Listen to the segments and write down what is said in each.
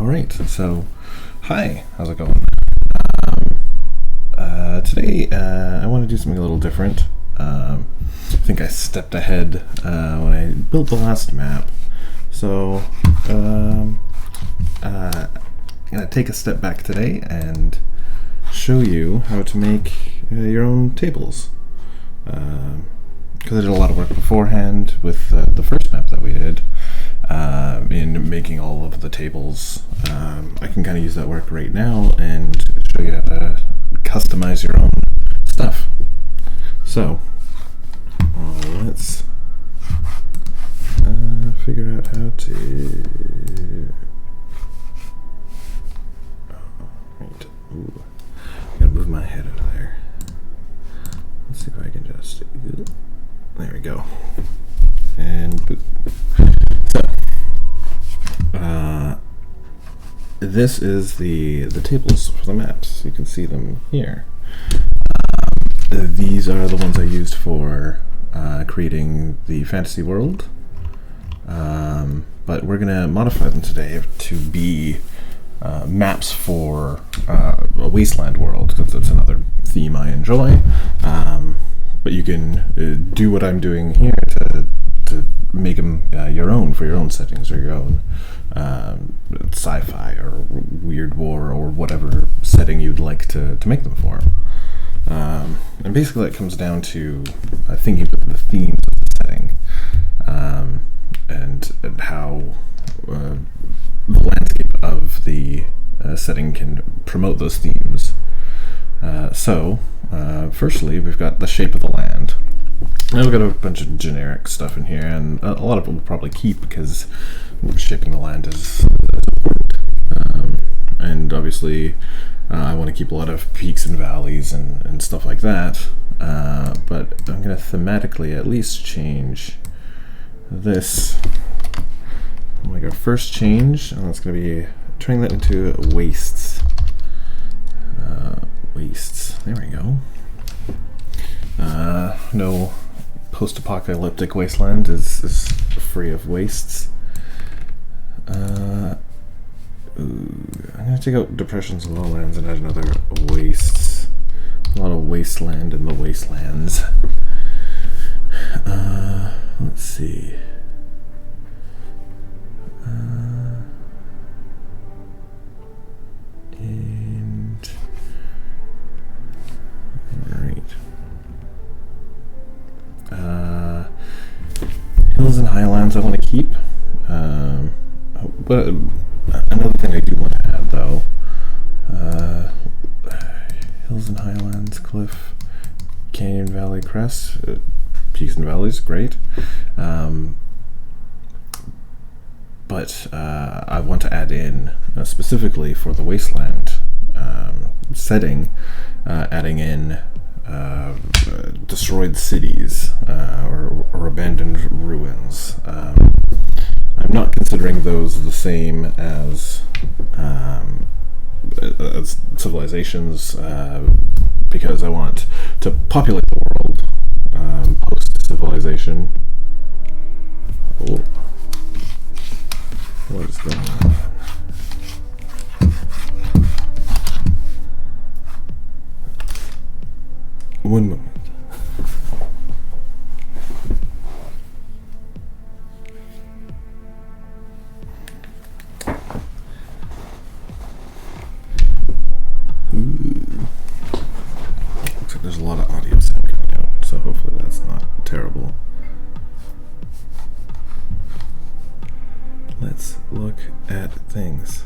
All right, so hi, how's it going? Today I want to do something a little different. I think I stepped ahead when I built the last map, so I'm gonna take a step back today and show you how to make your own tables. Because I did a lot of work beforehand with the first map that we did. In making all of the tables, I can kind of use that work right now and show you how to customize your own stuff. So let's figure out how to. Right. Ooh. Gotta move my head out of there. Let's see if I can just. There we go. And boop. So, this is the tables for the maps. You can see them here. These are the ones I used for creating the fantasy world, but we're gonna modify them today to be maps for a wasteland world, because that's another theme I enjoy. But you can do what I'm doing here to make them your own, for your own settings, or your own sci-fi or weird war or whatever setting you'd like to make them for. And basically it comes down to thinking about the themes of the setting, and how the landscape of the setting can promote those themes. So firstly, we've got the shape of the land. Now we've got a bunch of generic stuff in here, and a lot of it we'll probably keep because shaping the land is important. And obviously, I want to keep a lot of peaks and valleys and stuff like that. But I'm going to thematically at least change this. We'll make our first change, and that's going to be turning that into wastes. Wastes. There we go. No post-apocalyptic wasteland is free of wastes. I'm going to take out depressions and lowlands and add another wastes. A lot of wasteland in the wastelands. Let's see. And alright. Hills and highlands I want to keep. But another thing I do want to add, though, hills and highlands, cliff, canyon, valley, crest, peaks and valleys, great. But I want to add in, specifically for the wasteland setting, adding in destroyed cities or abandoned ruins. I'm not considering those the same as civilizations, because I want to populate the world post-civilization. Oh. What is going on? One moment. Looks like there's a lot of audio sound coming out, so hopefully that's not terrible. Let's look at things.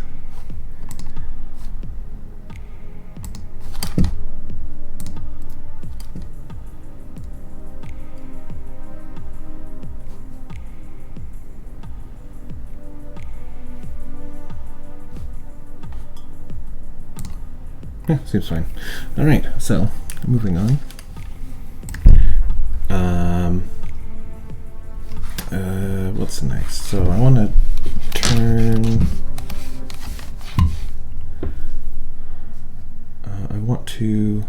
Yeah, seems fine. Alright, so moving on. What's next? So I want to turn. I want to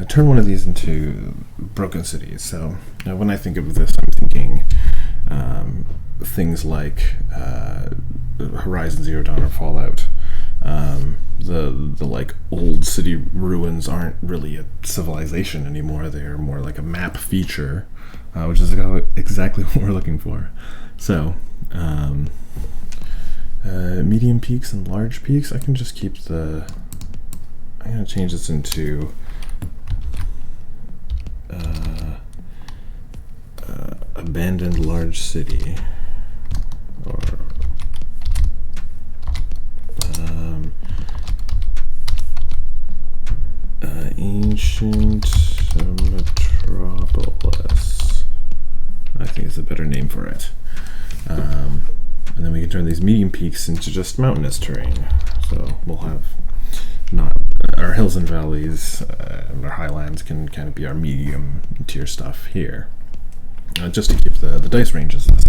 turn one of these into broken cities. So when I think of this, I'm thinking things like Horizon Zero Dawn or Fallout, the like old city ruins aren't really a civilization anymore. They're more like a map feature, which is exactly what we're looking for. So medium peaks and large peaks, I can just keep I'm going to change this into abandoned large city, or ancient metropolis. I think it's a better name for it. And then we can turn these medium peaks into just mountainous terrain. So we'll have not our hills and valleys, and our highlands can kind of be our medium tier stuff here, just to keep the dice ranges the same.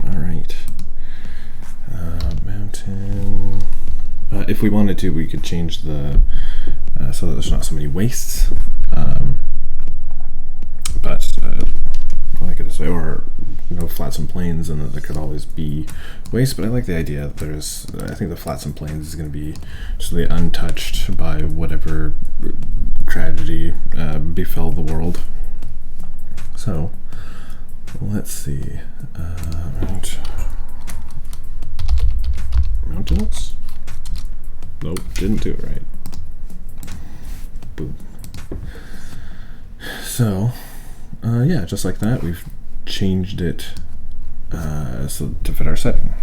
All right. Mountain. If we wanted to, we could change the so that there's not so many wastes. But I like it this way, or no flats and plains, and that there could always be waste. But I like the idea that I think the flats and plains is going to be just really untouched by whatever tragedy befell the world. So let's see. Mountains? Nope, didn't do it right. Boom. So, yeah, just like that, we've changed it so to fit our setting.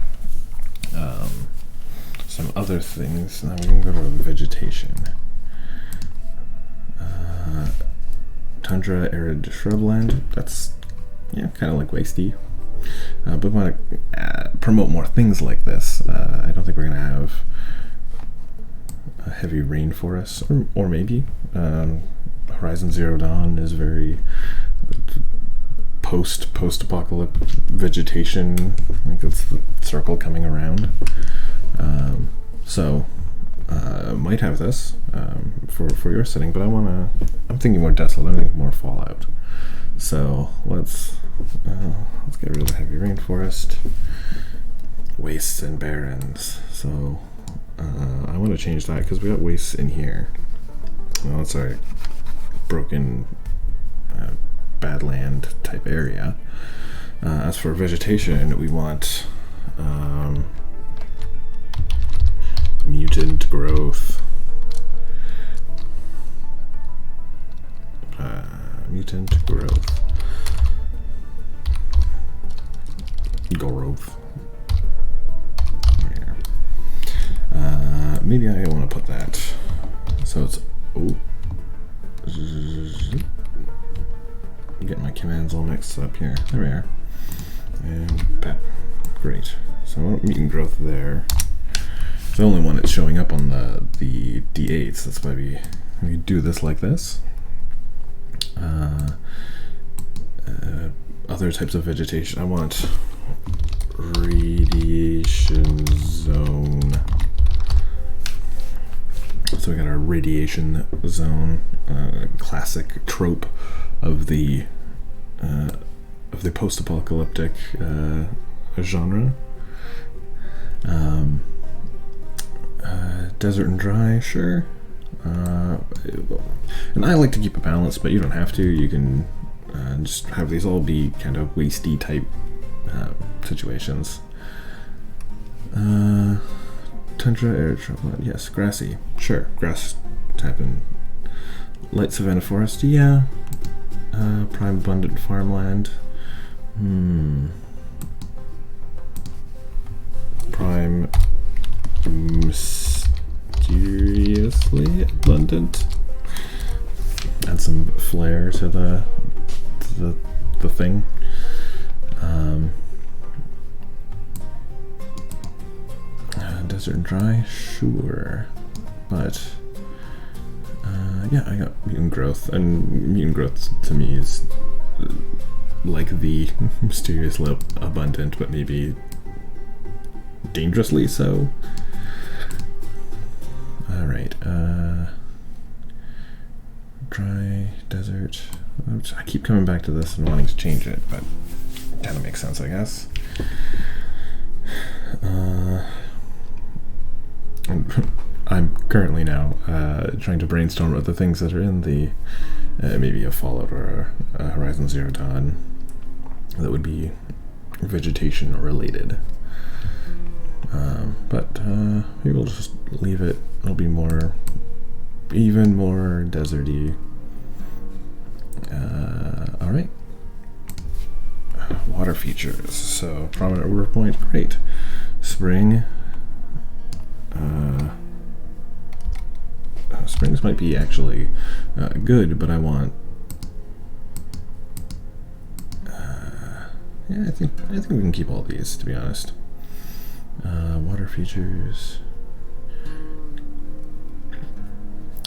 Some other things. Now we can go to vegetation. Tundra, arid shrubland. That's kind of like wasty. But we want to promote more things like this. I don't think we're going to have a heavy rainforest, or maybe. Horizon Zero Dawn is very post-apocalyptic vegetation. I think that's the circle coming around. So might have this for your setting, but I'm thinking more desolate. I'm thinking more Fallout. So let's get rid of the heavy rainforest, wastes and barrens. So I want to change that because we got wastes in here. Well, it's our broken badland type area. As for vegetation, we want mutant growth. Mutant growth. Growth. Yeah. Maybe I want to put that. So it's get my commands all mixed up here. There we are. And pep. Great. So I want mutant growth there. It's the only one that's showing up on the D8s. That's why we do this like this. Other types of vegetation. I want radiation zone. So we got our radiation zone, classic trope of the post-apocalyptic genre. Desert and dry, sure. And I like to keep a balance, but you don't have to. You can just have these all be kind of wasty type situations. Tundra, arid shrubland, yes. Grassy, sure. Grass type in light savanna forest, yeah. Prime abundant farmland. Prime mysteriously abundant. Add some flair to the thing. Desert and dry, sure, but yeah, I got mutant growth, and mutant growth to me is like the mysteriously abundant, but maybe dangerously so. All right, dry, desert. I keep coming back to this and wanting to change it, but it kind of makes sense, I guess. I'm currently now trying to brainstorm other things that are in the maybe a Fallout or a Horizon Zero Dawn that would be vegetation related. But maybe we'll just leave it. It'll be even more deserty. All right. Water features. So prominent river point, great. Spring. Springs might be actually good, but I want. Yeah, I think we can keep all these, to be honest. Water features.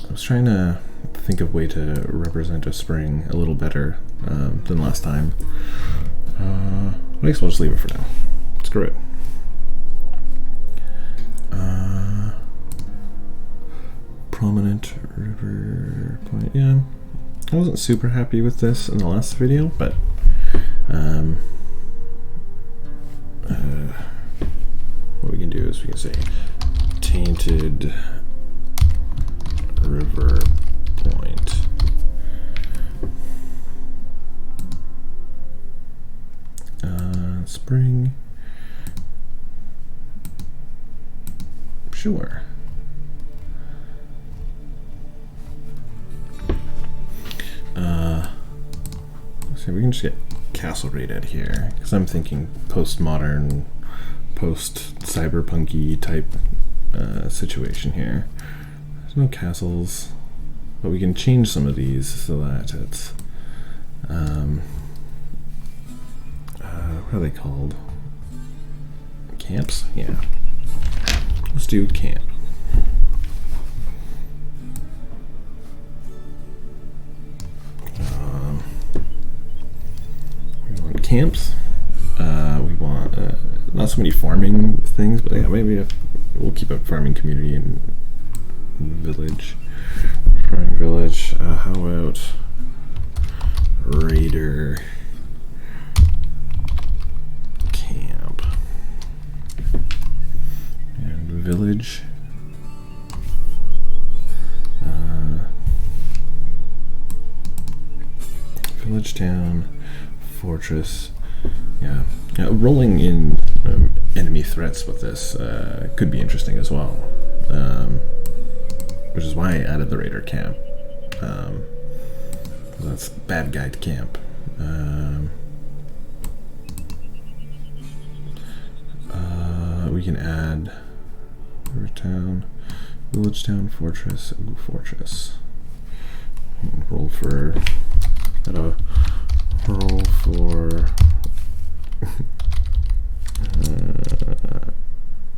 I was trying to think of a way to represent a spring a little better than last time. I guess we'll just leave it for now. Screw it. Prominent river point. Yeah, I wasn't super happy with this in the last video, but what we can do is we can say tainted river point. Spring. Sure. So we can just get castle rated here, because I'm thinking postmodern, post-cyberpunky type situation here. There's no castles, but we can change some of these so that it's what are they called? Camps? Yeah. Let's do camp. We want camps. We want not so many farming things, but yeah, maybe we'll keep a farming community and village. Farming village. How about raider camp and village. Village, town, fortress. Yeah, rolling in enemy threats with this could be interesting as well, which is why I added the raider camp. That's bad guy camp. We can add river town, village, town, fortress. Ooh, fortress. Roll for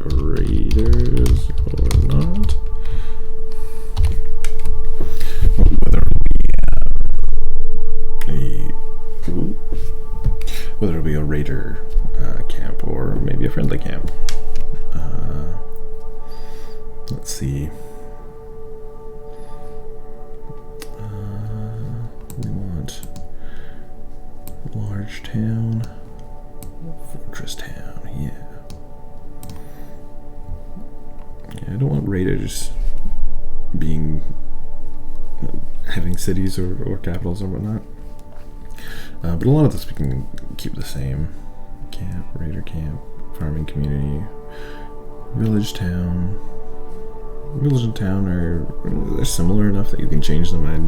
raiders or not. Whether it'll be a raider camp or maybe a friendly camp. Let's see. We want large town, fortress town. Yeah. I don't want raiders having cities or capitals or whatnot. But a lot of this we can keep the same. Camp, raider camp, farming community, village town. Village and town they're similar enough that you can change them. I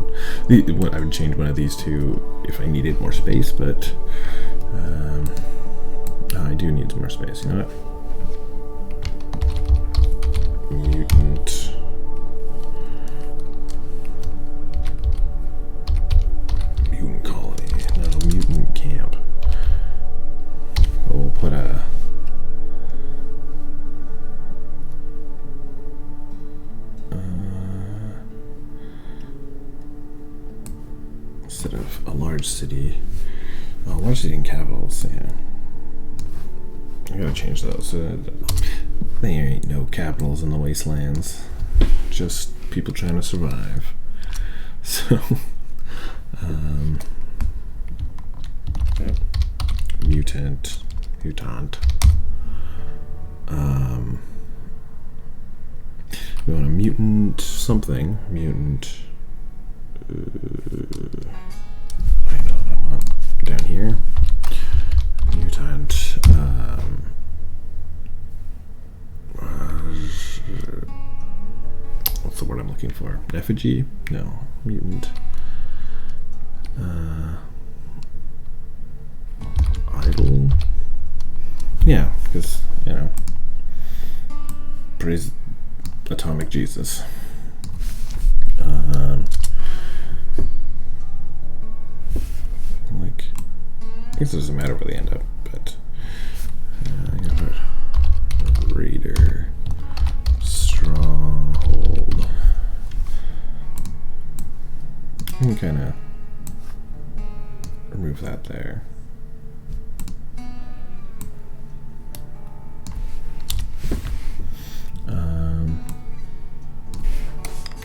would change one of these two if I needed more space, but I do need more space. You know what? Mutant. Mutant colony. No, mutant camp. We'll put a instead of a large city. Oh, large city and capitals, yeah. I gotta change those. There ain't no capitals in the wastelands. Just people trying to survive. So, mutant. We want a mutant mutant something. Mutant. Hang on, I'm on down here. Mutant. What's the word I'm looking for? Effigy? No. Mutant. Idol. Yeah, because, you know, praise Atomic Jesus. Like, I guess it doesn't matter where they end up, but I'm gonna put Raider Stronghold. I can kind of remove that there.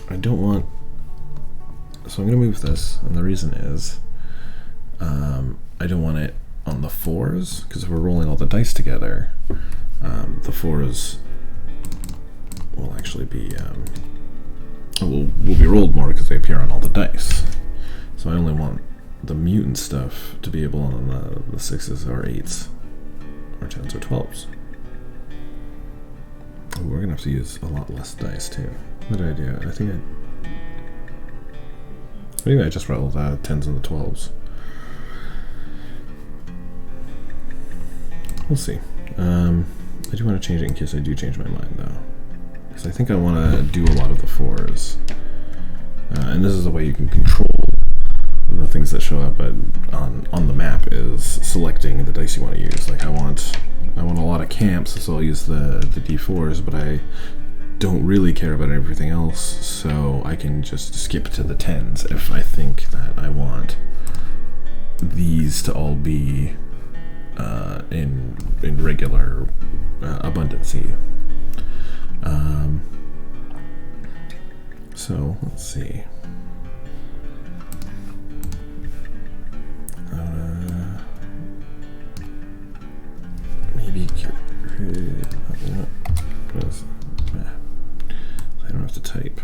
I don't want, so I'm going to move this, and the reason is I don't want it on the 4s, because if we're rolling all the dice together, the 4s will actually be will be rolled more because they appear on all the dice. So I only want the mutant stuff to be able on the 6s or 8s or 10s or 12s. Ooh, we're gonna have to use a lot less dice too. What did I do? I think maybe I just rolled 10s and the 12s. We'll see. I do want to change it in case I do change my mind though, because I think I want to do a lot of the 4s, and this is the way you can control the things that show up on the map, is selecting the dice you want to use. Like I want a lot of camps, so I'll use the D4s, but I don't really care about everything else, so I can just skip to the 10s if I think that I want these to all be in regular abundancy. So let's see. Maybe get rid of I don't have to type.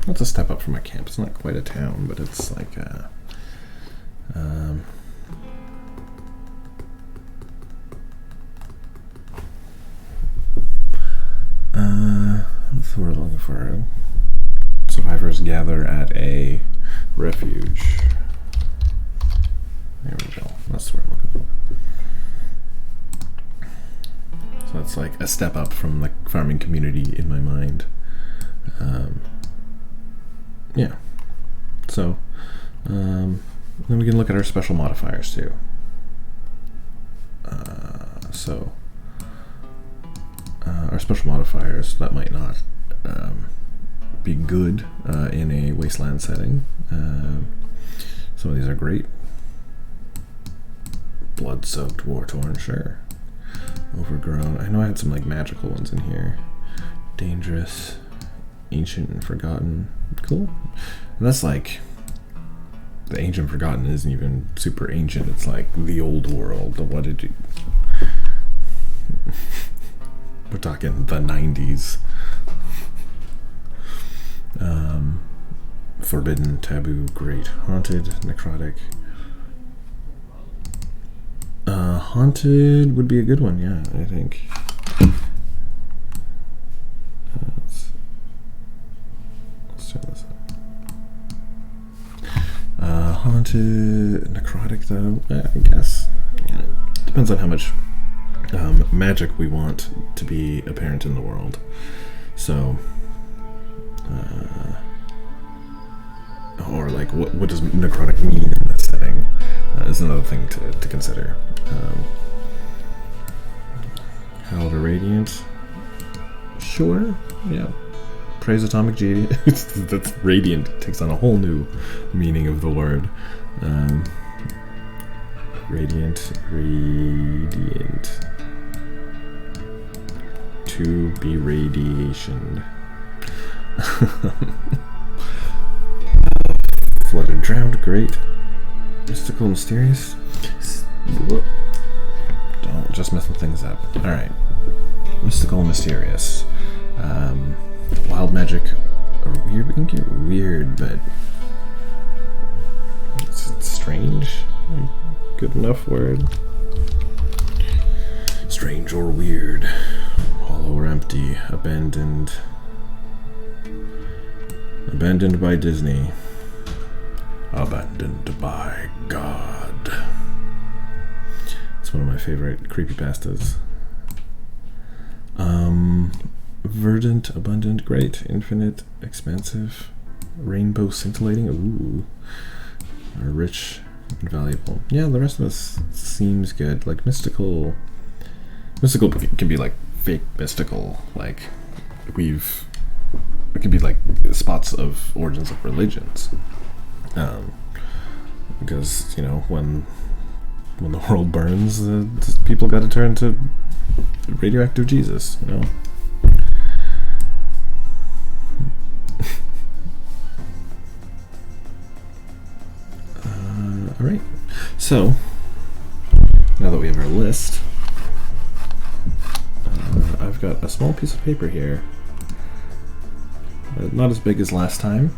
That's a step up from a camp. It's not quite a town, but it's like a what's the word I'm looking for? Survivors gather at a refuge. There we go. That's the word I'm looking for. So that's like a step up from the farming community in my mind. Yeah. So then we can look at our special modifiers too. Our special modifiers that might not be good in a wasteland setting. Some of these are great. Blood-soaked, war-torn, sure. Overgrown. I know I had some like magical ones in here. Dangerous, ancient, and forgotten. Cool. And that's like, the ancient forgotten isn't even super ancient. It's like the old world. What did you? We're talking the 90s. Forbidden, taboo, great, haunted, necrotic. Haunted would be a good one, yeah, I think. Let's turn this up. Haunted, necrotic though, I guess. Yeah, depends on how much magic we want to be apparent in the world. So, or like, what does necrotic mean in this setting is another thing to consider. However, radiant, sure, yeah. Praise Atomic G. That's radiant. Takes on a whole new meaning of the word. Radiant. To be radiation. Flooded, drowned, great. Mystical, mysterious. Don't just messing things up. Alright. Mystical, mysterious. Wild magic. Weird. We can get weird, but it's strange. Good enough word. Strange or weird. Hollow or empty. Abandoned. Abandoned by Disney. Abandoned by God. It's one of my favorite creepypastas. Verdant, abundant, great, infinite, expansive, rainbow scintillating, ooh, rich and valuable. Yeah, the rest of this seems good. Like mystical can be like fake mystical, like it can be like spots of origins of religions. Because, you know, when the world burns, people got to turn to radioactive Jesus, you know. Alright, so now that we have our list, I've got a small piece of paper here, not as big as last time,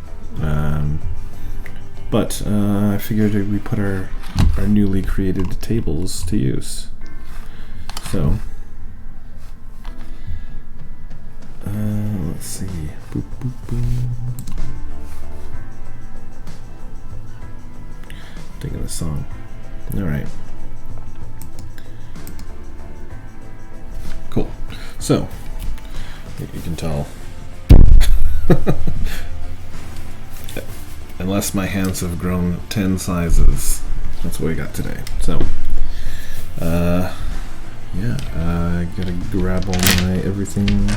but I figured we put our newly created tables to use. So let's see. Boop, boop, boop. Think of the song. Alright. Cool. So, you can tell. Unless my hands have grown 10 sizes, that's what we got today. So, yeah, I gotta grab all my everything.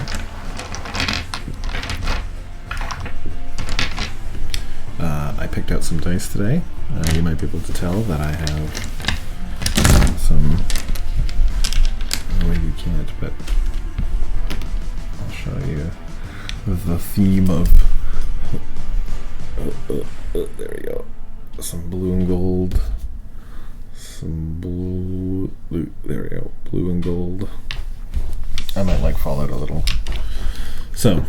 I picked out some dice today. You might be able to tell that I have some. Oh, you can't, but I'll show you the theme of. There we go. Some blue and gold. Some blue. There we go. Blue and gold. I might like fall out a little. So,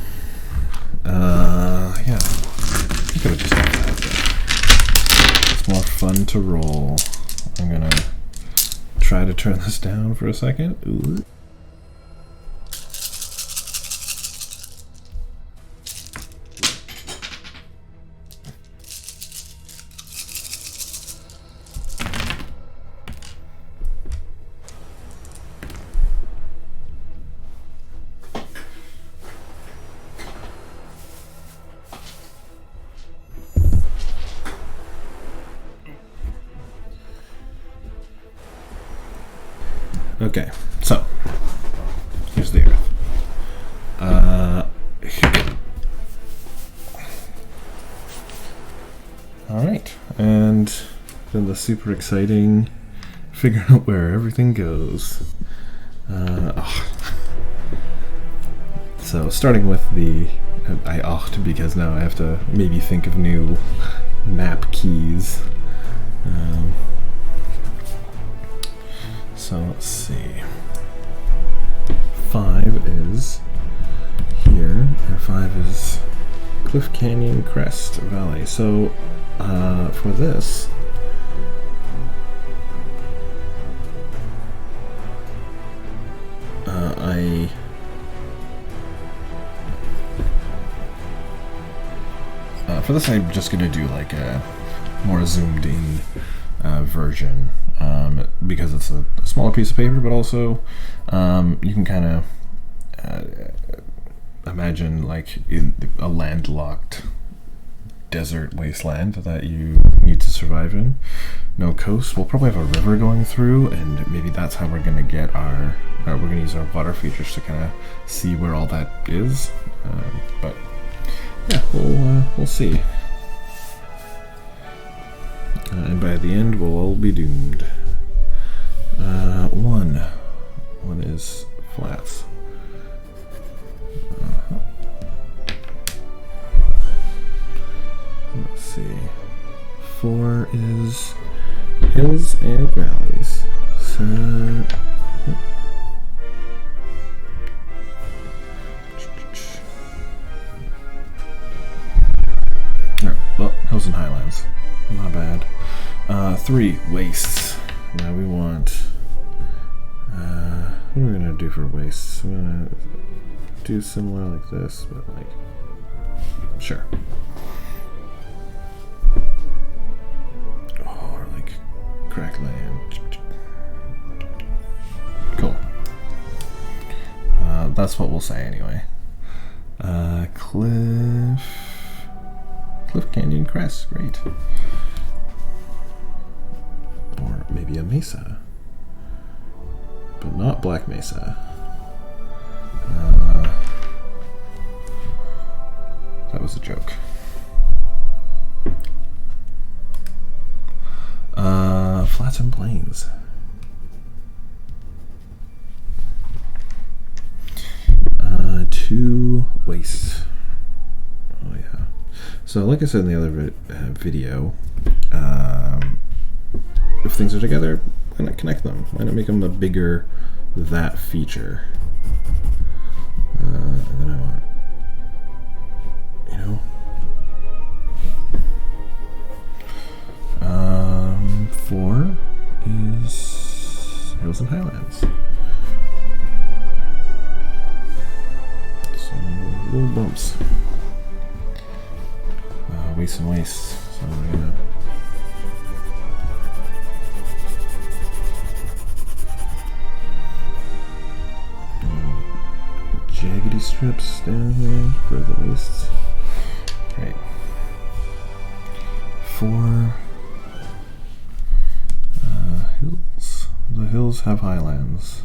yeah. I could have just done that. It's more fun to roll. I'm gonna try to turn this down for a second. Ooh. Okay, so here's the earth. Alright, and then the super exciting figuring out where everything goes. So starting with the because now I have to maybe think of new map keys. So let's see. 5 is here, and 5 is Cliff Canyon Crest Valley. So for this, I'm just gonna do like a more zoomed in version. Because it's a smaller piece of paper, but also you can kind of imagine like in a landlocked desert wasteland that you need to survive in. No coast. We'll probably have a river going through, and maybe that's how we're going to get our we're going to use our water features to kind of see where all that is. But yeah, we'll see. And by the end, we'll all be doomed. One is flats. Let's see. 4 is hills and valleys. Alright, well, hills and highlands. Not bad. 3 wastes. Now we want. What are we gonna do for wastes? We're gonna do similar like this, but like. Sure. Or like crackland. Cool. That's what we'll say anyway. Cliff Canyon Crest, great. Or maybe a mesa, but not Black Mesa. That was a joke. Flats and plains. Two wastes. Oh yeah. So like I said in the other video, if things are together, why not connect them? Why not make them a bigger that feature? And then I want, you know, 4 is hills and highlands. So little bumps. Wastes and wastes. So we're gonna jaggedy strips down here for the wastes. Right. 4 hills. The hills have highlands.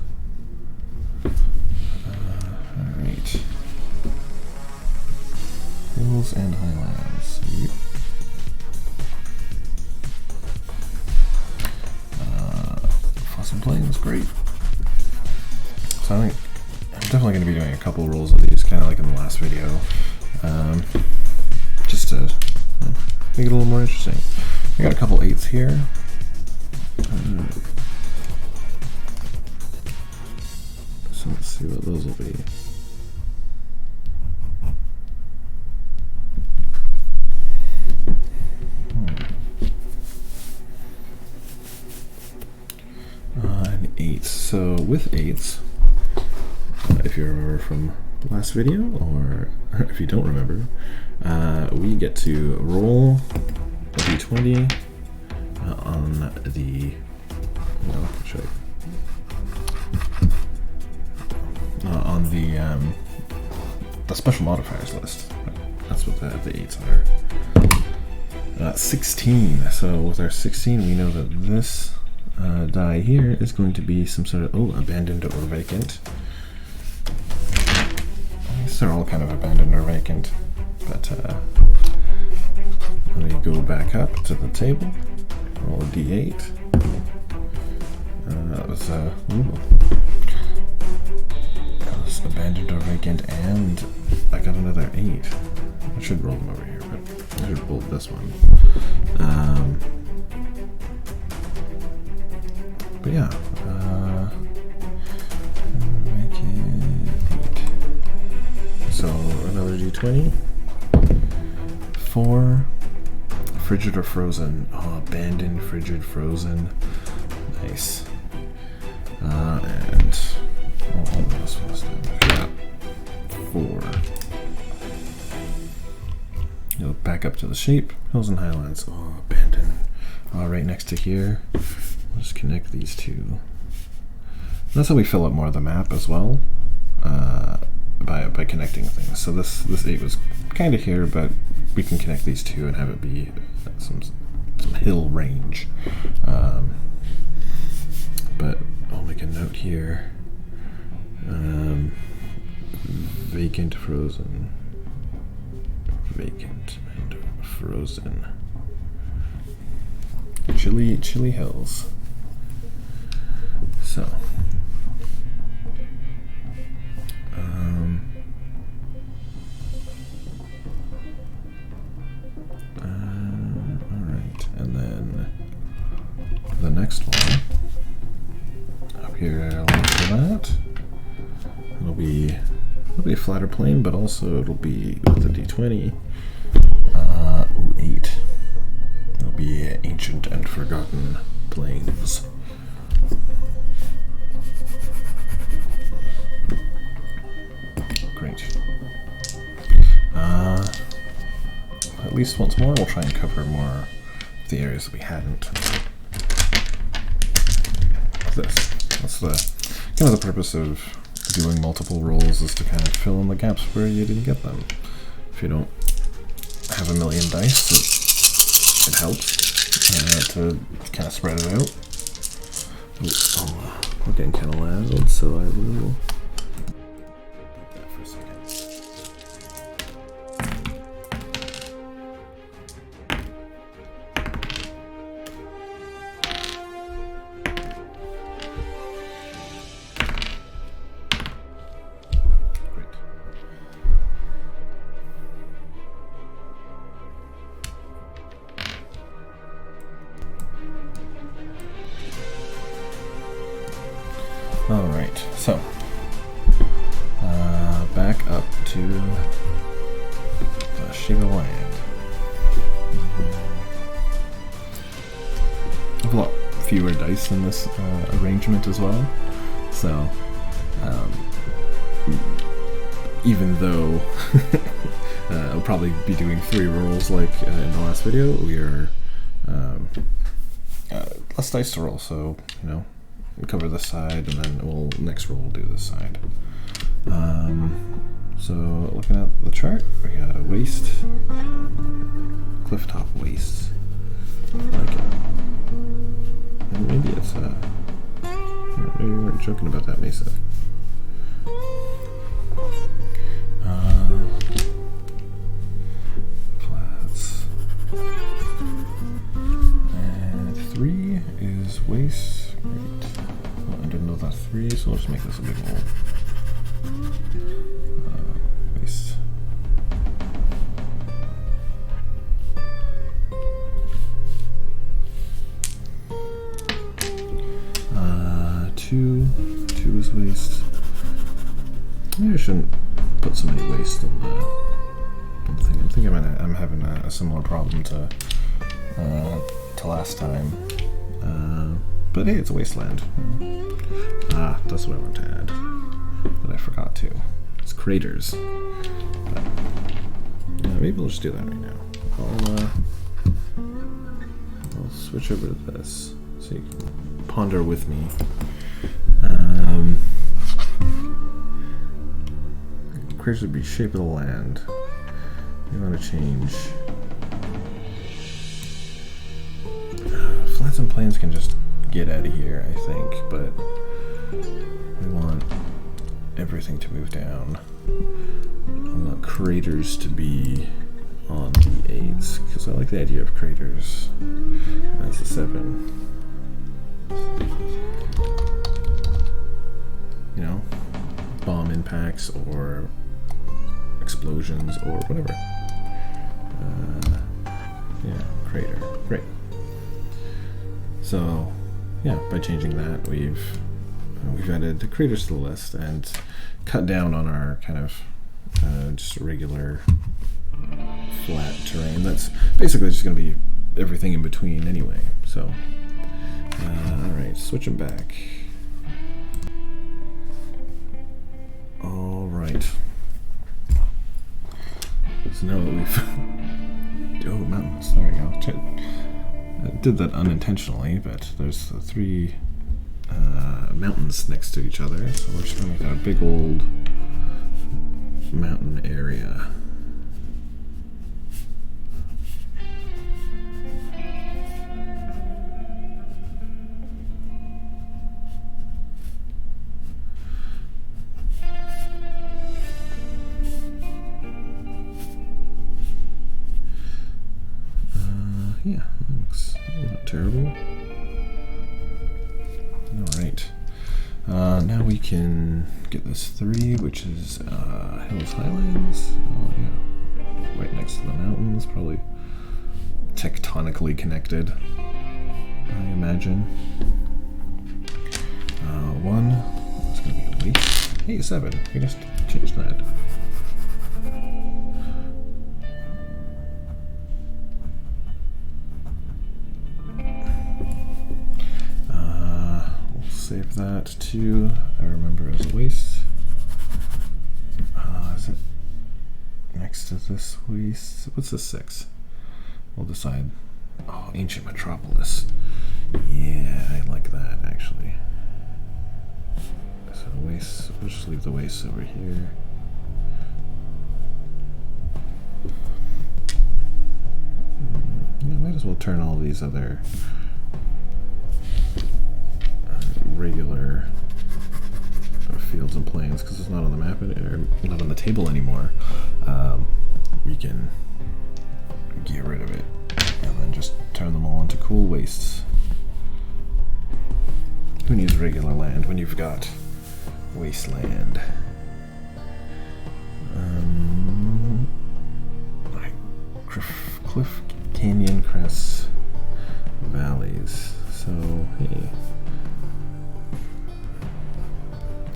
Alright. Hills and highlands. Yep. Fossil plains, great. So I think I'm definitely going to be doing a couple rolls of these, kind of like in the last video, just to make it a little more interesting. I got a couple 8s here. So let's see what those will be. An 8. So with 8s, if you remember from the last video, or if you don't remember, we get to roll a d20 on the on the special modifiers list. That's what the 8s are. 16. So with our 16, we know that this die here is going to be some sort of abandoned or vacant. These are all kind of abandoned or vacant, but let me go back up to the table. Roll a d8. That was abandoned or vacant, and I got another 8. I should roll them over here, but I should roll this one. But yeah, make it 8. So another d20. 4. Frigid or frozen. Oh, abandoned, frigid, frozen. Nice. And this one's done. 4. You'll back up to the shape. Hills and highlands. Oh, abandoned. Right next to here. We'll just connect these two. That's how we fill up more of the map as well, by connecting things. So this 8 was kind of here, but we can connect these two and have it be some hill range. But I'll make a note here. Vacant, frozen, vacant, and frozen. Chilly hills. So, all right, and then the next one here along for that. It'll be a flatter plane, but also it'll be with the D20. 8. It'll be ancient and forgotten planes. Great. At least once more, we'll try and cover more of the areas that we hadn't. That's kind of the purpose of doing multiple rolls, is to kind of fill in the gaps where you didn't get them. If you don't have a million dice, it helps to kind of spread it out. We're getting kind of loud, so I will. Alright, so back up to the shape of land. I have a lot fewer dice in this arrangement as well, so even though I'll probably be doing 3 rolls like in the last video, we are less dice to roll, so we'll cover this side, and then next roll we'll do this side. So looking at the chart, we got a waste, cliff top waste. I like it. And maybe it's maybe we weren't joking about that, Mesa. Flats. And 3 is waste. Great. Well, I didn't know that 3, so let's make this a big roll. Waste. Two is waste. Maybe I shouldn't put so many waste on the thing. I'm thinking I'm having a similar problem to last time. But hey, it's a wasteland. That's what I want to add. That I forgot to. It's craters. But, maybe we'll just do that right now. I'll switch over to this so you can ponder with me. Craters would be shape of the land. We want to change. Flats and plains can just get out of here, I think, but we want everything to move down. I want craters to be on the 8s, because I like the idea of craters. That's the 7. Bomb impacts or explosions or whatever. Yeah, crater. Great. So, yeah, by changing that, we've added the craters to the list and cut down on our kind of just regular flat terrain. That's basically just going to be everything in between anyway. So, alright, switching back. Alright. So now that we've... oh, mountains. There we go. I did that unintentionally, but there's the 3 mountains next to each other, so we're just going to make a big old mountain area. Yeah, that looks not terrible. Alright. Now we can get this 3, which is Hills Highlands. Oh, yeah. Right next to the mountains, probably tectonically connected, I imagine. 1. It's going to be a waste. Hey, 7. We just changed that. We'll save that to, I remember, as a waste. Is it next to this waste? What's the 6? We'll decide. Oh, Ancient Metropolis. Yeah, I like that, actually. So waste, we'll just leave the waste over here. Yeah, might as well turn all these other regular fields and plains, because it's not on the map, or not on the table anymore. We can get rid of it and then just turn them all into cool wastes. Who needs regular land when you've got wasteland? Cliff, canyon, crests, valleys. So, hey.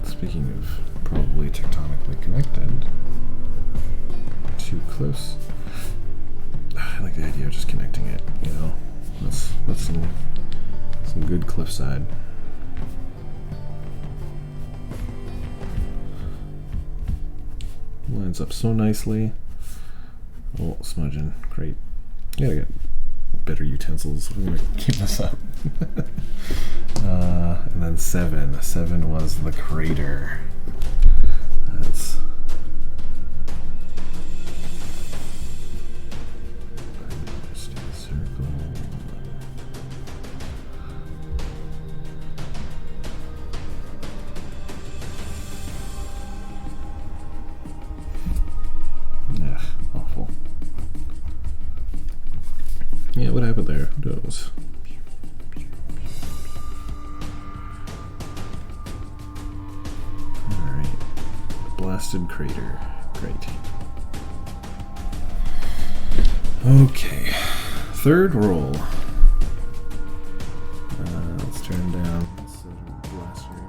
Speaking of probably tectonically connected, 2 cliffs. I like the idea of just connecting it, you know. That's some good cliffside. Lines up so nicely. Oh, smudging. Great. Gotta get better utensils. We're gonna keep this up. And then 7. 7 was the crater. That's circle. Ugh, awful. Yeah, what happened there? Who knows? Alright. Blasted crater. Great. Okay. 3rd roll. Let's turn down blaster areas.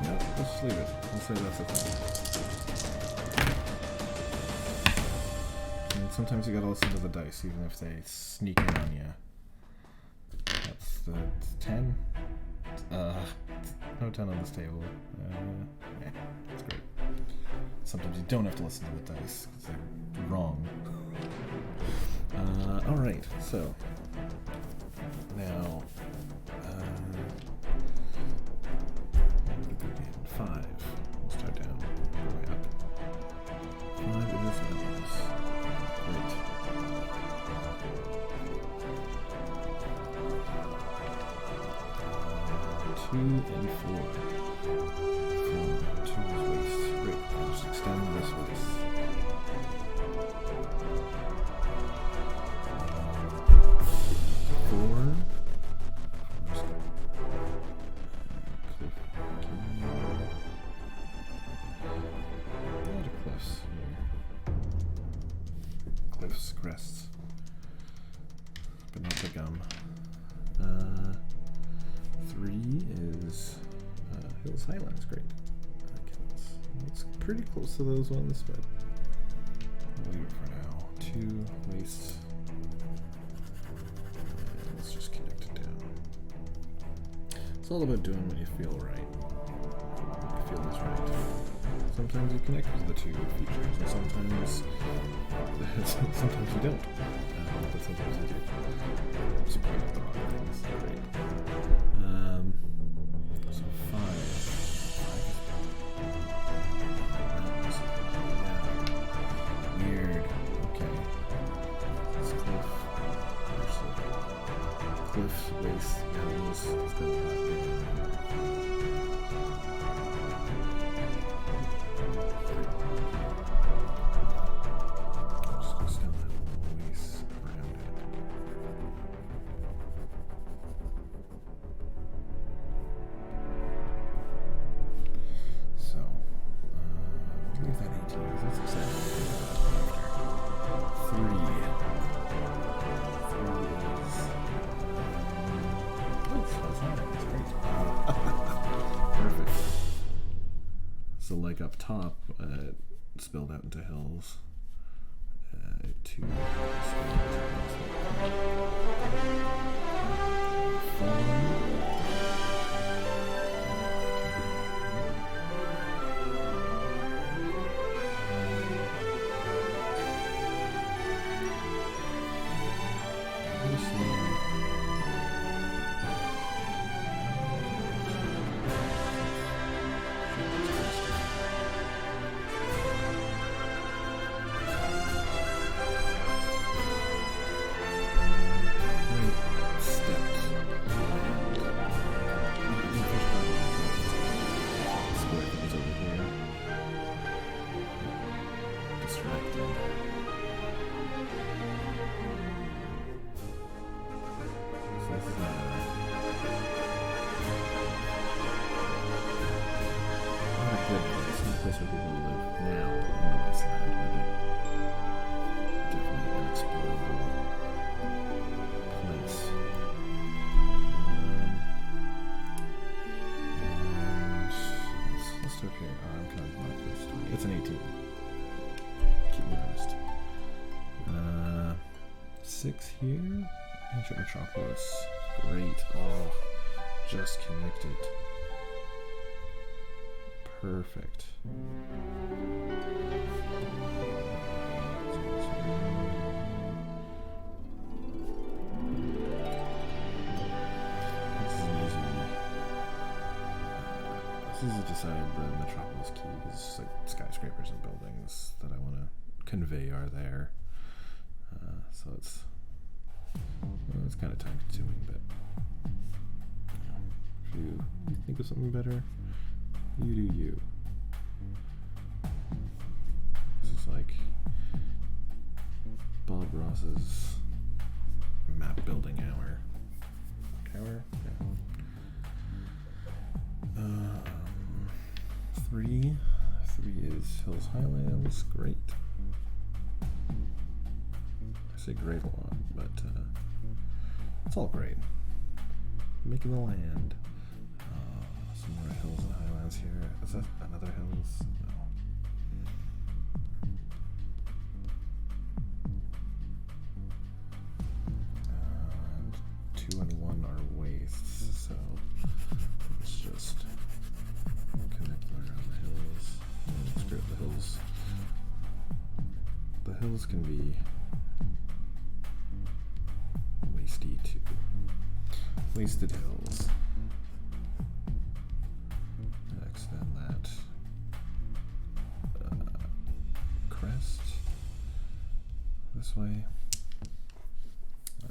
No, let's just leave it. Let's say that's the thing. And sometimes you gotta listen to the dice, even if they sneak in on you. That's the 10. No 10 on this table. Yeah, that's great. Sometimes you don't have to listen to the dice because they're wrong. Alright, so now 5. We'll start down, go way up. 5 it is levels. Great. 2 and 4. 2 is waste. Great. I'll just extend this waste. 4. Cliffs, crests, but not the gum. 3 is Hills Highlands. Great. It's pretty close to those ones, but I'll leave it for now. 2 wastes. And let's just connect it down. It's all about doing what you feel right. What you feel is right. Sometimes you connect with the 2 features, and sometimes you don't. But sometimes you do. Just point out the wrong things. Great. So 5. Yeah. Weird. Okay. It's cliff. Cliff, waste, mountains. Let's go with that. up top, spilled out into hills. To it's an 18. Keep me honest. 6 here. Ancient Metropolis. Great. Oh, just connected. Perfect. It's easy to decide the Metropolis key because like skyscrapers and buildings that I want to convey are there. So it's kind of time consuming, but if you think of something better, you do you. This is like Bob Ross's map building hour. Yeah. 3 is Hills Highlands. Great. I say great a lot, but it's all great. Making the land. Some more Hills and Highlands here. Is that another Hills? No. 2 and 1 are wastes, so let's just connect around the hills. Screw the hills. The hills can be wasty too. Wasted hills. Extend that crest this way.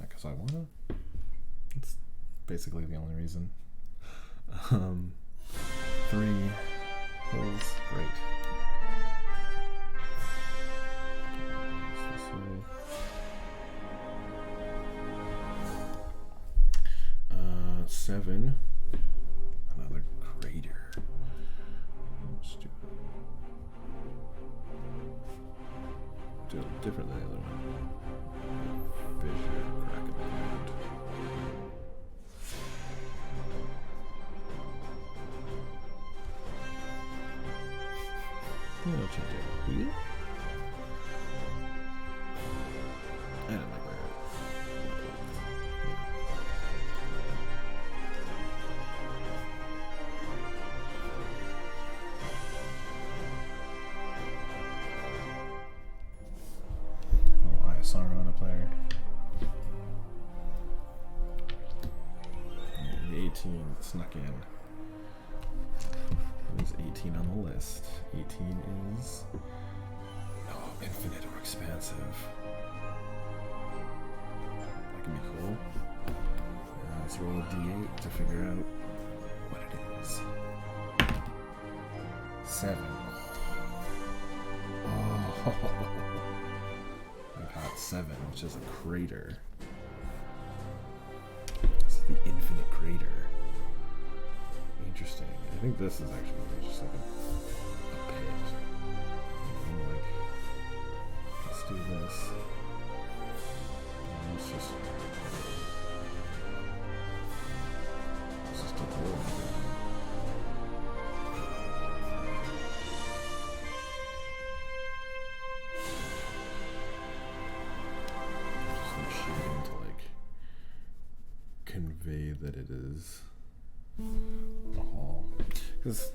Because I wanna. It's basically the only reason. 3 hills, great. This way. 7, another crater. Let's do it different than the other one. Fissure, crack in the ground. Yeah, I'll change it. Yeah. I don't like where Sauron up there. And the 18 snuck in. There's 18 on the list. 18 is infinite or expansive. That can be cool. Let's roll a d8 to figure out what it is. 7. Oh. I got 7, which is a crater. This is the infinite crater. Interesting. I think this is actually just like a pit. Like, let's do this. And let's just keep rolling. convey that it is a hall. Because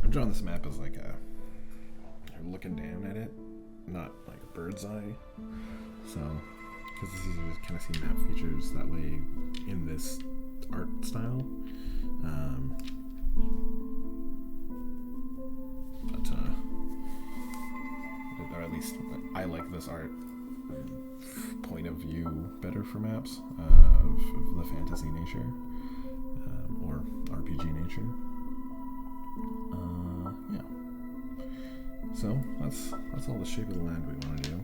I'm drawing this map as like you're looking down at it, not like a bird's eye. So, because it's easy to kind of see map features that way in this art style. Or at least I like this art point of view better for maps of the fantasy nature or RPG nature. Yeah. So that's all the shape of the land we want to do.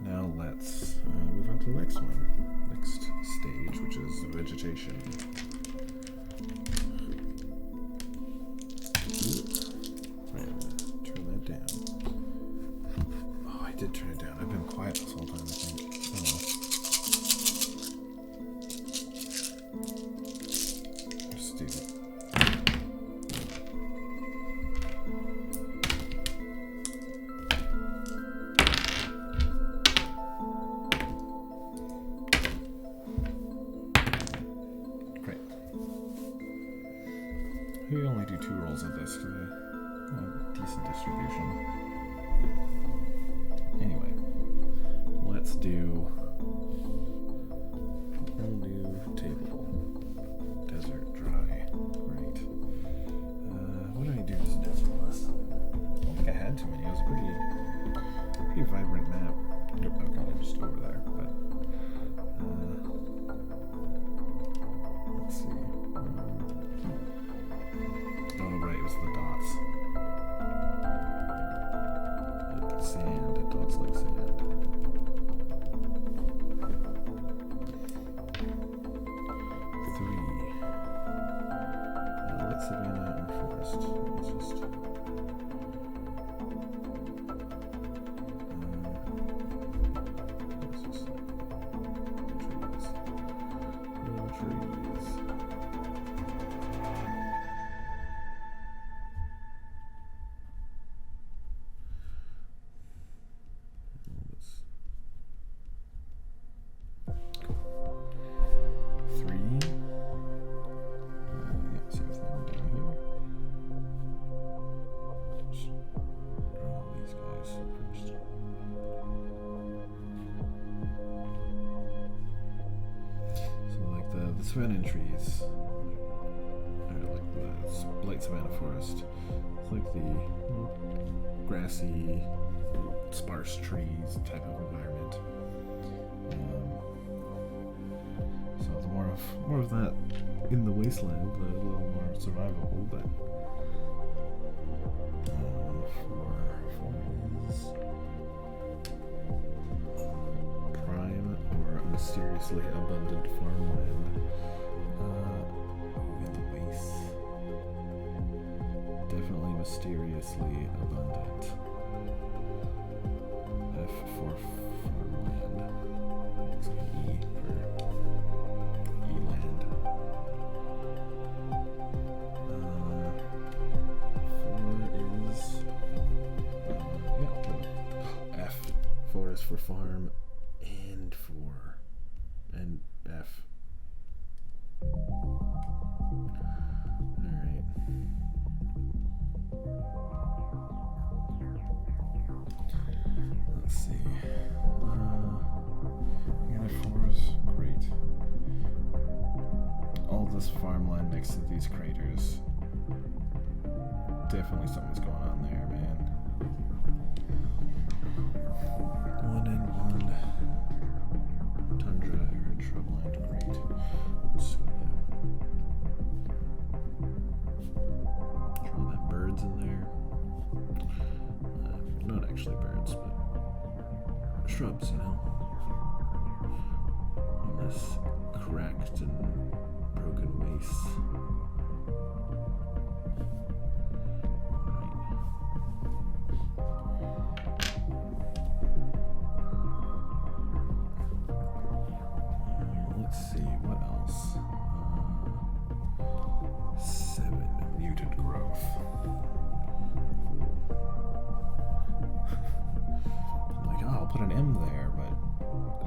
Now let's move on to the next one, next stage, which is vegetation. Turn that down. Oh, I did turn it down. I've been quiet this whole time, I think. Just do that. Great. We only do 2 rolls of this because I have decent distribution. Anyway, let's do a whole new table. Desert, dry. Great. What did I do as a desert last time? I don't think I had too many. It was a pretty vibrant map. Nope, I've got it just over there. But let's see. Oh, right, it was the dots. Sand, dots like sand. 3. Light savanna and forest. Let's just. Trees. Savanna trees, or like the light savanna forest. It's like the grassy, sparse trees type of environment. So it's more of that in the wasteland, but a little more survivable. But for prime or mysteriously abundant farmland. In the waste. Definitely mysteriously abundant. F for farmland. It's like E for E-land. 4 is... F. 4 is for farm and F. Alright. Let's see. F4 is great. All this farmland next to these craters. Definitely something's going on there, man. 1 and 1. Tundra, arid shrubland, great. Draw that birds in there. Not actually birds, but shrubs, you know. On this cracked and broken waste. Let's see, what else? 7, muted growth. I'm like, oh, I'll put an M there, but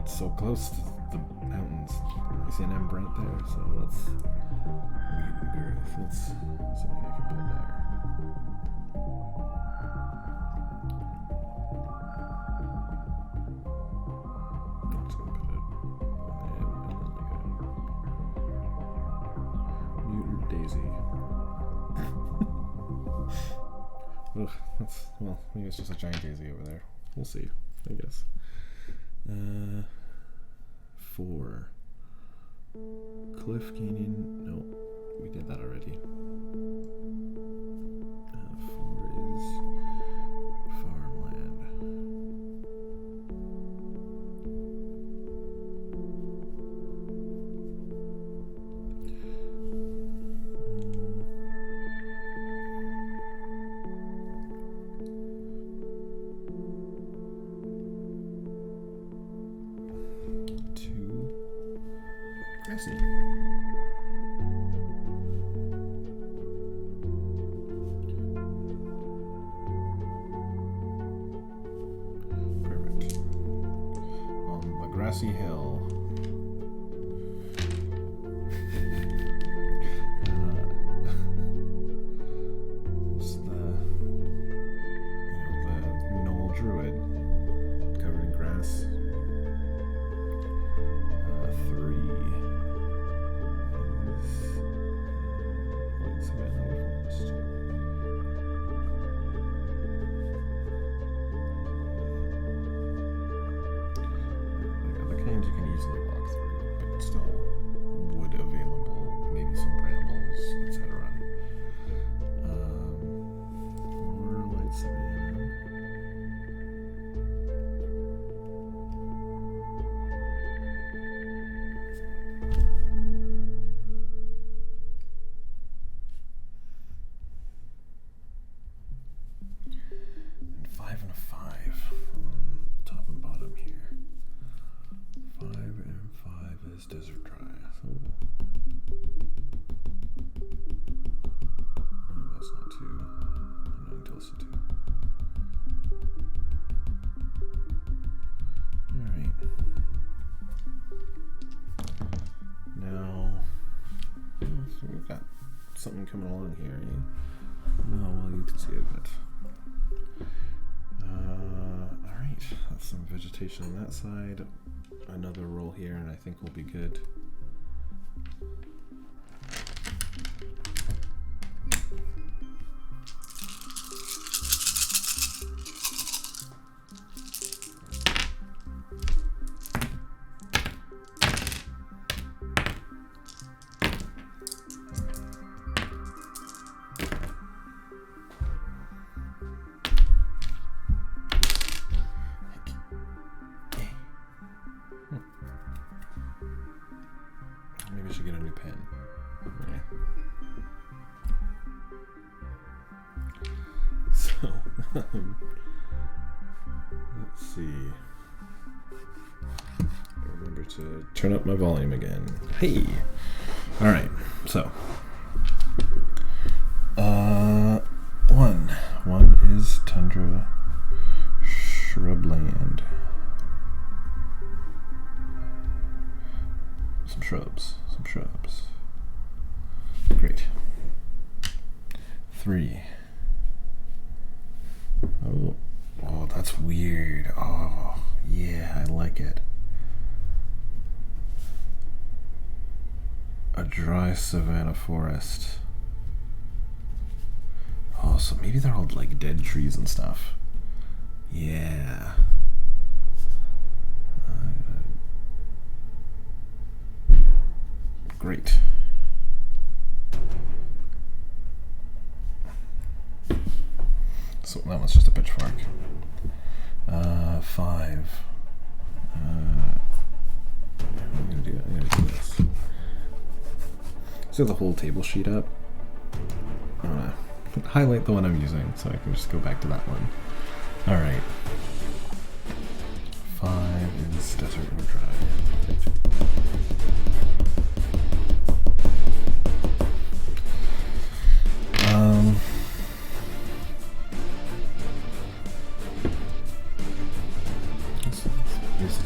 It's so close to the mountains. You see an M right there, so let's something I can put there. I'm just gonna put it on Mutant Daisy. Ugh, maybe it's just a giant daisy over there. We'll see, I guess. 4. Cliff Canyon. No, we did that already. 4 is farmland. I see. Perfect. On the grassy hill. It's the Knoll Druid covered in grass. 3. You can easily walk through, but still wood available, maybe some brambles, etc. More light savanna. And 5 and a 5 on top and bottom here. 5 and 5 is desert dry. So that's not too. I'm not close to 2. Alright. Now, so we've got something coming along here. No, well, you can see it, but. Alright, that's some vegetation on that side. Another roll here, and I think we'll be good. Maybe I should get a new pen. Yeah. So, let's see. Remember to turn up my volume again. Hey! Alright, so. 1 is tundra shrubland. Some shrubs. Great. 3. Oh, that's weird. Oh, yeah, I like it. A dry savanna forest. Oh, so maybe they're all like dead trees and stuff. Yeah. Great. So that one's just a pitchfork. 5. I'm gonna do this. So the whole table sheet up. I'm gonna highlight the one I'm using so I can just go back to that one. All right. 5 is desert or dry. Use the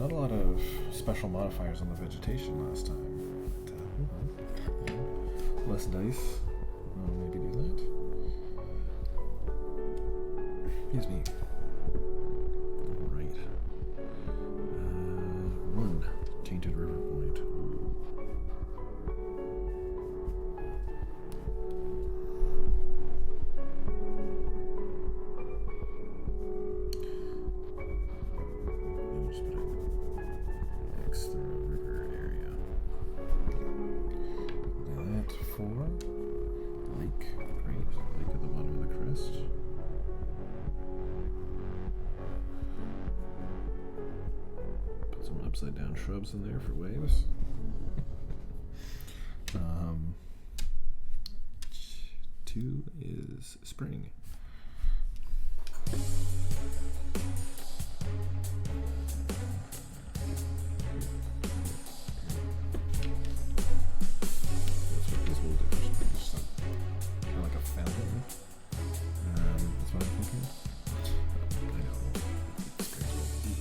Not a lot of special modifiers on the vegetation last time. But, less dice. Maybe do that. Excuse me. Alright. One. Tainted River Point. Ooh. Just put an X through a river area. That for lake. Great. Lake at the bottom of the crest. Put some upside down shrubs in there for waves. 2 is spring.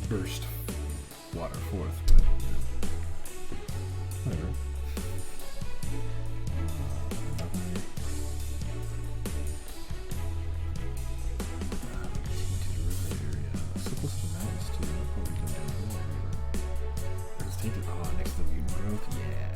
Burst water forth, but whatever. Tainted river area. So close to the mountains too. I'll probably go down there. Or just tainted next to the mutant growth. Yeah.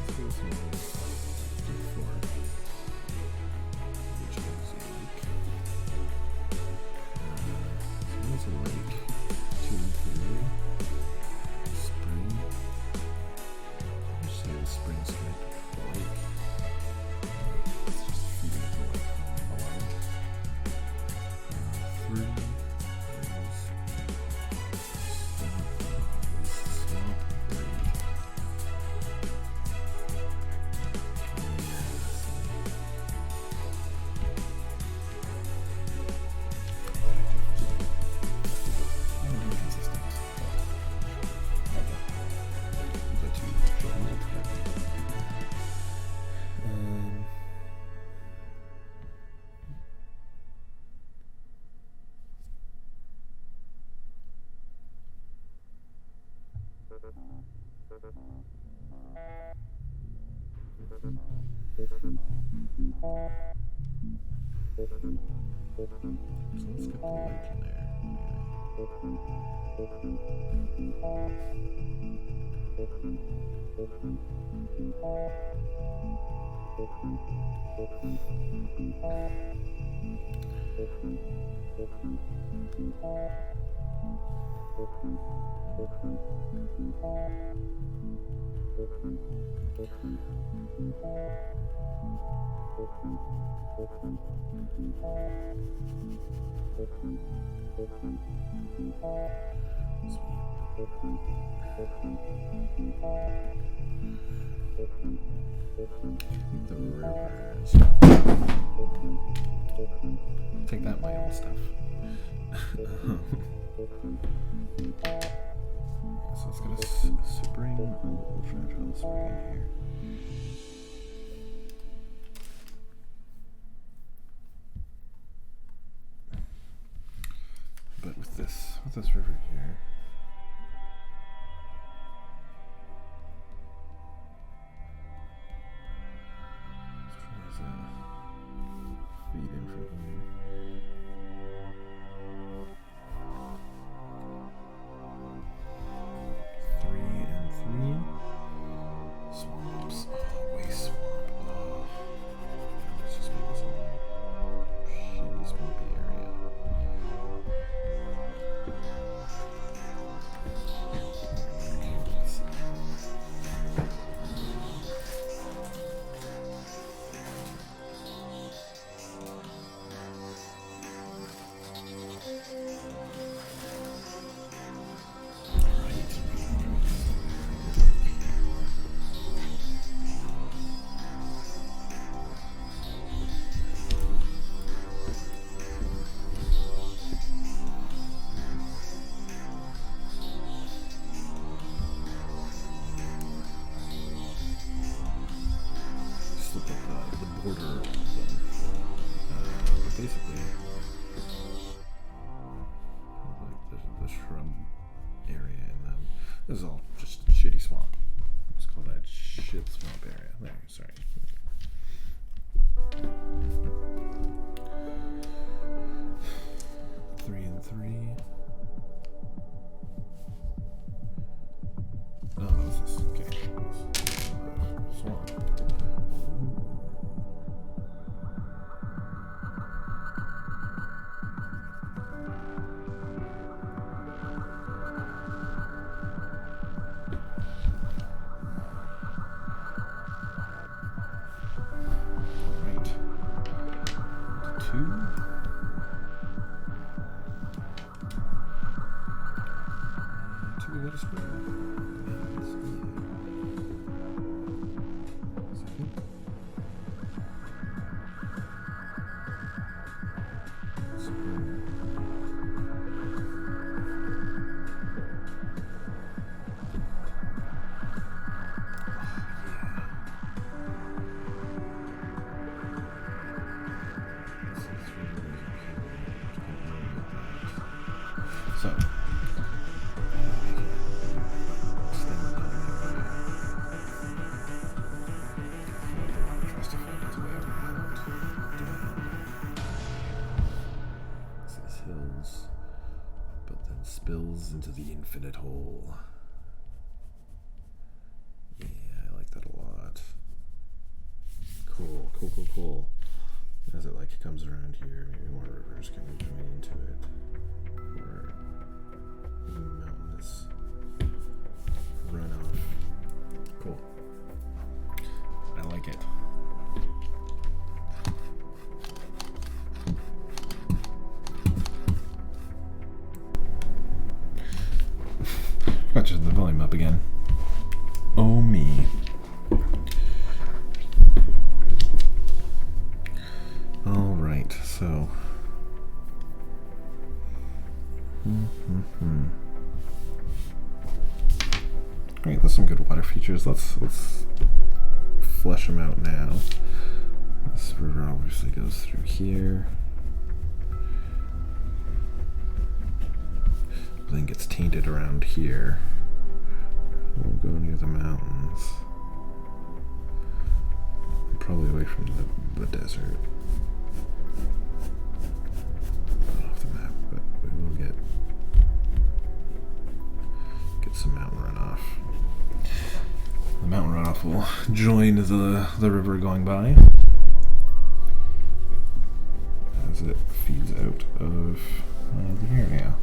So let's get the lake in there. The rivers. Take that, my old stuff. So let's get a spring. We'll try and draw the spring in here. But with this river here. Let's try to feed in from here. Swamps. Oh, waste swamp. Oh. Let's just make this a shitty swampy area. Look at the border of them. basically like the shrub area, and then this is all just shitty swamp. Let's call that shit swamp area. There, sorry. 3 and 3. Oh, this is okay. Swamp. Right. 2. Let us go. So spills into the infinite hole. Yeah, I like that a lot. Cool, cool, cool, cool. As it like comes around here, maybe more rivers can join into it. Or mountainous runoff. Cool. I like it. Got the volume up again. Oh me. Alright, so. Great, there's some good water features. Let's flesh them out now. This river obviously goes through here. Then gets tainted around here. We'll go near the mountains. Probably away from the desert. Not off the map, but we will get some mountain runoff. The mountain runoff will join the river going by as it feeds out of the area.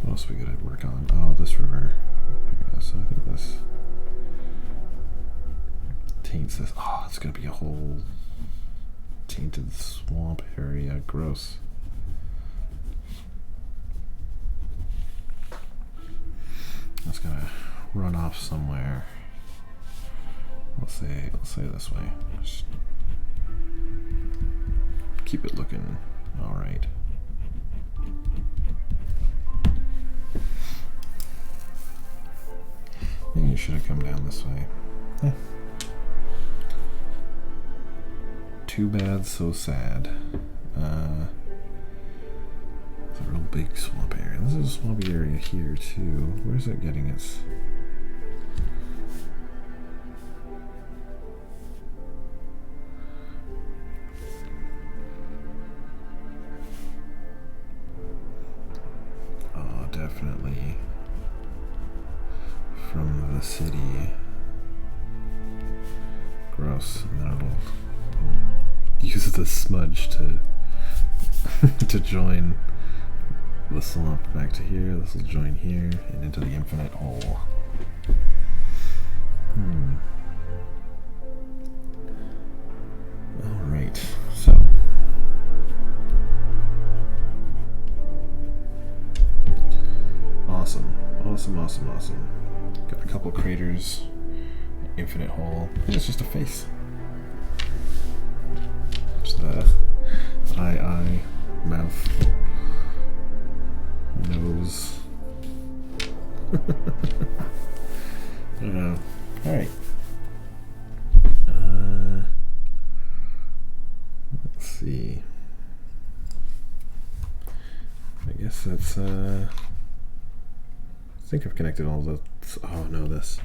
What else we gotta work on? Oh, this river. Yeah, so I think this taints this. Oh, it's gonna be a whole tainted swamp area. Gross. It's gonna run off somewhere. Let's say this way. Just keep it looking all right. Maybe you should have come down this way. Too bad, so sad. It's a real big swamp area. This is a swampy area here too. Where's it getting its? Oh, definitely from the city. Gross. And then it'll use the smudge to to join the swamp back to here. This will join here and into the infinite hole. Alright, so awesome. Got a couple craters, infinite hole. It's just a face. Just a eye, mouth, nose. Alright. works. It's I think I've connected all the. Oh no, this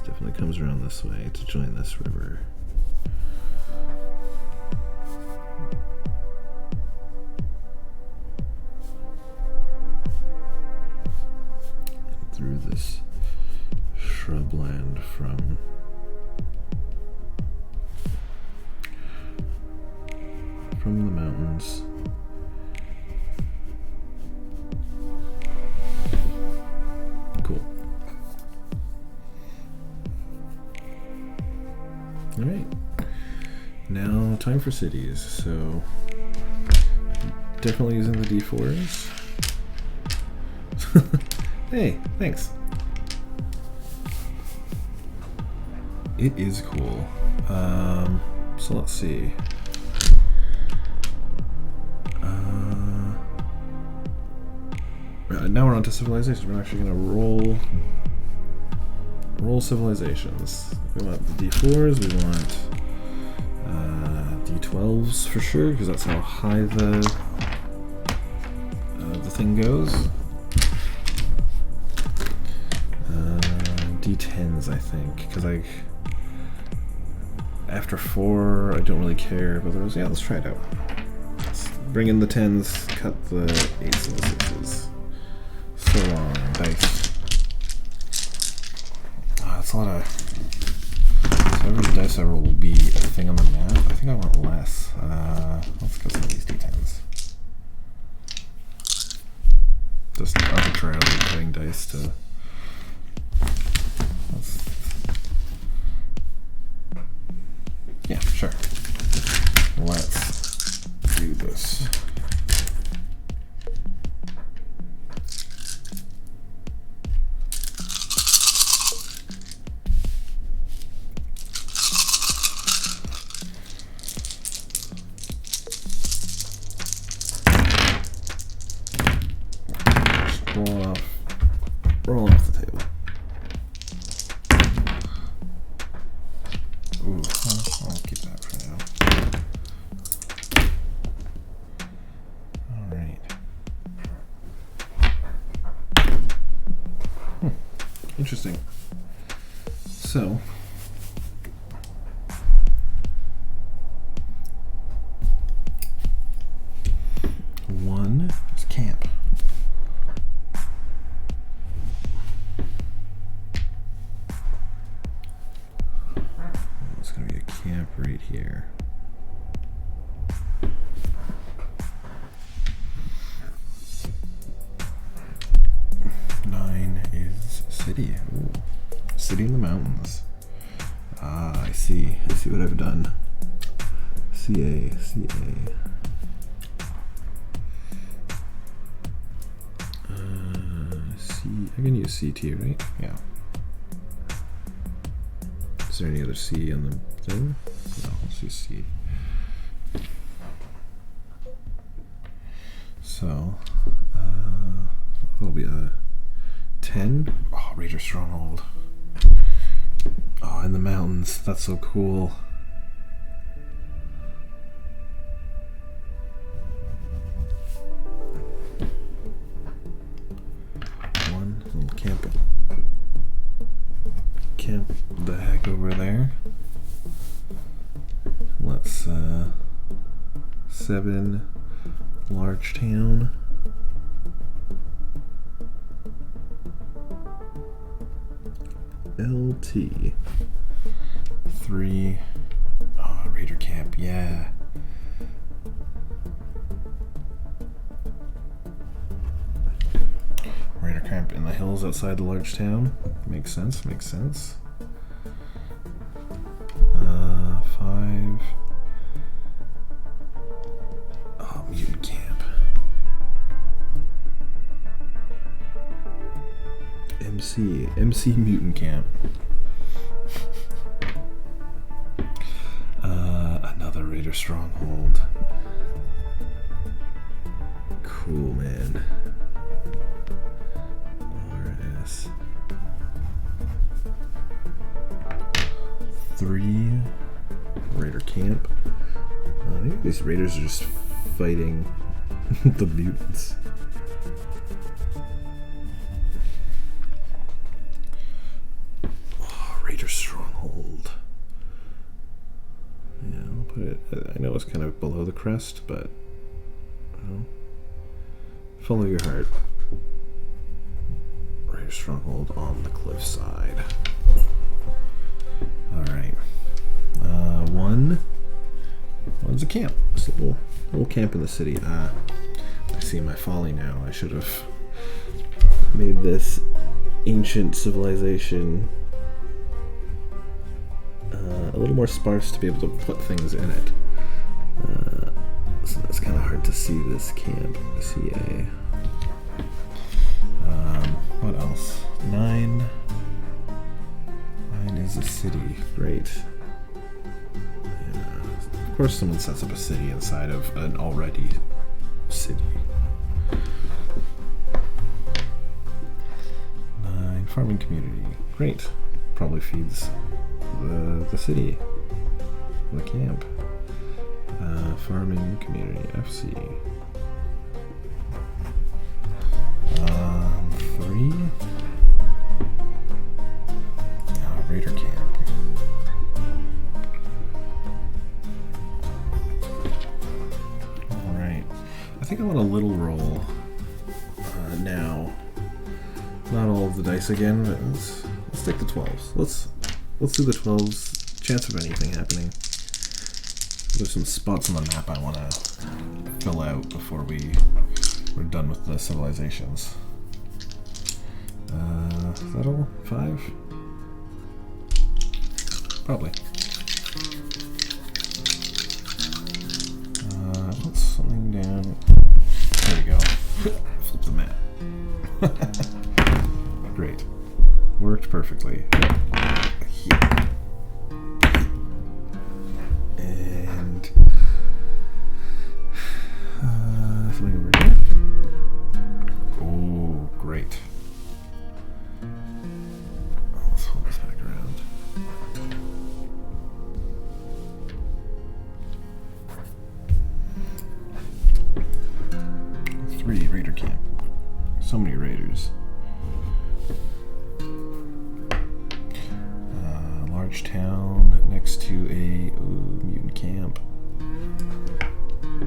definitely comes around this way to join this river. Through this shrubland from the mountains. Cool. All right. Now time for cities. So definitely using the D4s. Hey, thanks. It is cool. So let's see. Now we're on to civilizations. We're actually going to roll civilizations. We want the D4s. We want D12s for sure, because that's how high the thing goes. D10s, I think, because after 4, I don't really care about those. Yeah, let's try it out. Let's bring in the 10s, cut the 8s and the 6s. So long, dice. That's a lot of. So every dice I roll will be a thing on the map. I think I want less. Let's go some of these D10s. Just arbitrarily cutting dice to. Yeah, sure. Let's do this. Roll off the table. Ooh, I'll keep that for now. All right. Interesting. So, one is camp. It's going to be a camp right here. Nine is city. Ooh. City in the mountains. Ah, I see. I see what I've done. CA. C. I can use CT, right? Yeah. Is there any other C on the thing? No, let's use C. So, it'll be a 10. Oh, Raider Stronghold. Oh, in the mountains. That's so cool. One little camp the heck over there. Let's 7 large town. LT 3. Oh, Raider camp, yeah. Raider camp in the hills outside the large town. Makes sense. 5. Oh, mutant camp. MC mutant camp. Another Raider stronghold. Cool, man. RS 3 Raider camp. Maybe These raiders are just fighting the mutants. Oh, Raider Stronghold. Yeah, I'll put it. I know it's kind of below the crest, but follow your heart. Raider Stronghold on the cliffside. All right. One's a camp. It's a little camp in the city. I see my folly now. I should have made this ancient civilization a little more sparse to be able to put things in it. So it's kind of hard to see this camp. CA. What else? 9 is a city. Great. Of course someone sets up a city inside of an already city. 9 farming community. Great. Probably feeds the city. The camp. Farming community. FC. 3. Raider camp. Alright. I think I want a little roll now. Not all of the dice again, but let's take the 12s. Let's do the 12s. Chance of anything happening. There's some spots on the map I want to fill out before we're done with the civilizations. Is that all? 5? Probably. Put something down. There we go. Flip the map. Great. Worked perfectly. Here. And something over here. Oh, great. Let's hold this back around. 3 raider camp. So many raiders. Large town next to a mutant camp.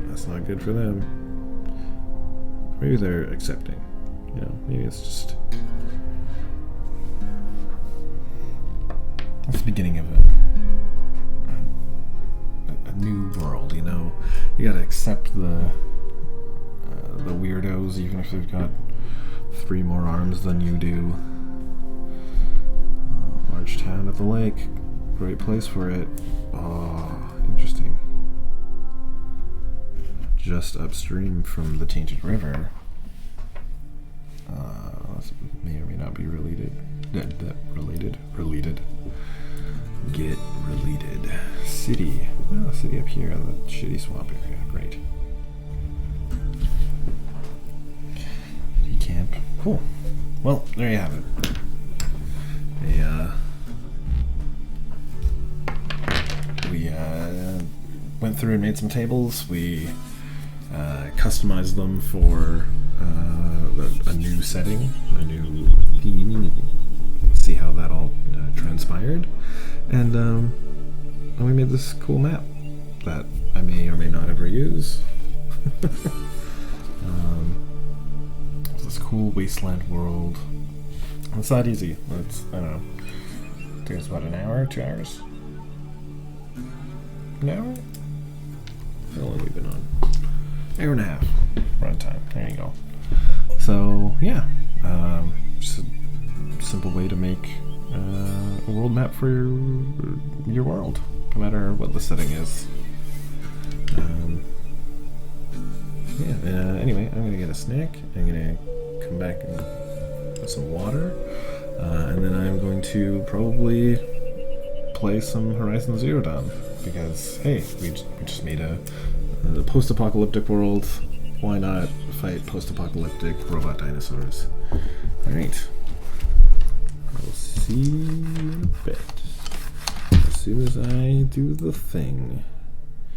That's not good for them. Maybe they're accepting. You know, maybe it's just that's the beginning of a new world. You know, you gotta accept the weirdos, even if they've got 3 more arms than you do. Large town at the lake. Great place for it. Oh, interesting. Just upstream from the Tainted River. May or may not be related. Related. Get related. City. Oh, city up here in the shitty swamp area. Great. Camp. Cool. Well, there you have it. We went through and made some tables. We customized them for a new setting, a new theme. See how that all transpired, and we made this cool map that I may or may not ever use. This cool wasteland world. It's not easy. It's, I don't know. It takes about an hour, 2 hours. An hour? How long have we been on? Hour and a half runtime. There you go. So yeah, just a simple way to make a world map for your world, no matter what the setting is. Anyway, I'm gonna get a snack. I'm gonna come back and get some water, and then I'm going to probably play some Horizon Zero Dawn, because hey, we just made a post-apocalyptic world. Why not fight post-apocalyptic robot dinosaurs? Alright. I'll see you in a bit. As soon as I do the thing.